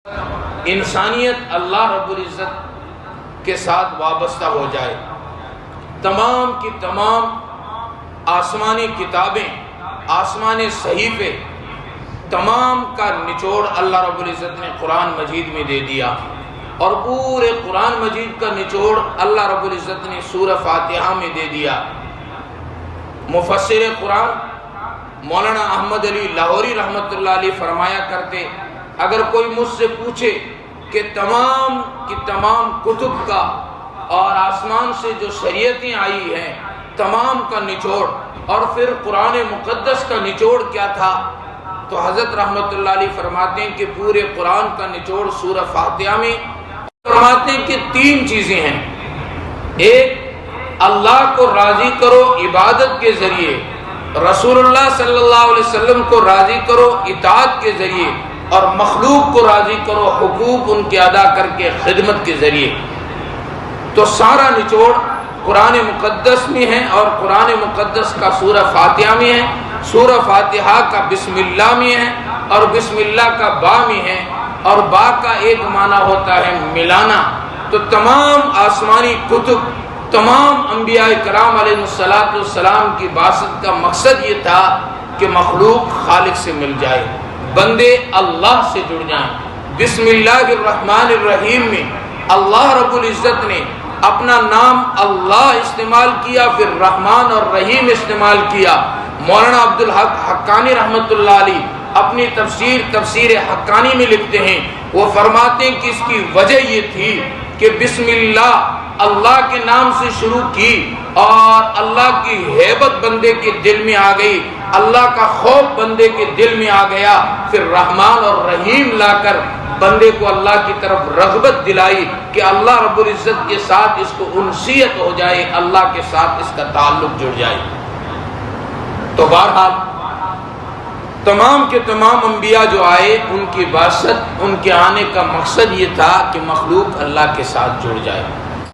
انسانیت اللہ رب العزت کے ساتھ وابستہ ہو جائے. تمام کی تمام آسمانی کتابیں، آسمانی صحیفے، تمام کا نچوڑ اللہ رب العزت نے قرآن مجید میں دے دیا. اور پورے قرآن مجید کا نچوڑ اللہ رب العزت نے سورہ فاتحہ میں دے دیا. مفسر قرآن مولانا احمد علی لاہوری رحمۃ اللہ علیہ فرمایا کرتے، اگر کوئی مجھ سے پوچھے کہ تمام کی تمام کتب کا اور آسمان سے جو شریعتیں آئی ہیں تمام کا نچوڑ اور پھر قرآن مقدس کا نچوڑ کیا تھا، تو حضرت رحمۃ اللہ علیہ فرماتے ہیں کہ پورے قرآن کا نچوڑ سورہ فاتحہ میں. فرماتے ہیں کہ 3 چیزیں ہیں. ایک، اللہ کو راضی کرو عبادت کے ذریعے، رسول اللہ صلی اللہ علیہ وسلم کو راضی کرو اطاعت کے ذریعے، اور مخلوق کو راضی کرو حقوق ان کے ادا کر کے خدمت کے ذریعے. تو سارا نچوڑ قرآن مقدس میں ہے، اور قرآن مقدس کا سورہ فاتحہ میں ہے. سورہ فاتحہ کا بسم اللہ میں ہے، اور بسم اللہ کا با میں ہے، اور با کا ایک معنی ہوتا ہے ملانا. تو تمام آسمانی کتب، تمام انبیاء کرام علیہ السلام کی بعثت کا مقصد یہ تھا کہ مخلوق خالق سے مل جائے، بندے اللہ سے جڑ جائیں. بسم اللہ الرحمن الرحیم میں اللہ رب العزت نے اپنا نام اللہ استعمال کیا، پھر رحمان اور رحیم استعمال کیا. مولانا عبدالحق حقانی رحمۃ اللہ علیہ اپنی تفسیر حقانی میں لکھتے ہیں، وہ فرماتے ہیں کہ اس کی وجہ یہ تھی کہ بسم اللہ اللہ کے نام سے شروع کی، اور اللہ کی ہیبت بندے کے دل میں آ گئی، اللہ کا خوف بندے کے دل میں آ گیا. پھر رحمان اور رحیم لا کر بندے کو اللہ کی طرف رغبت دلائی کہ اللہ رب العزت کے ساتھ اس کو انسیت ہو جائے، اللہ کے ساتھ اس کا تعلق جڑ جائے. تو بہرحال تمام کے تمام انبیاء جو آئے، ان کی بعثت، ان کے آنے کا مقصد یہ تھا کہ مخلوق اللہ کے ساتھ جڑ جائے.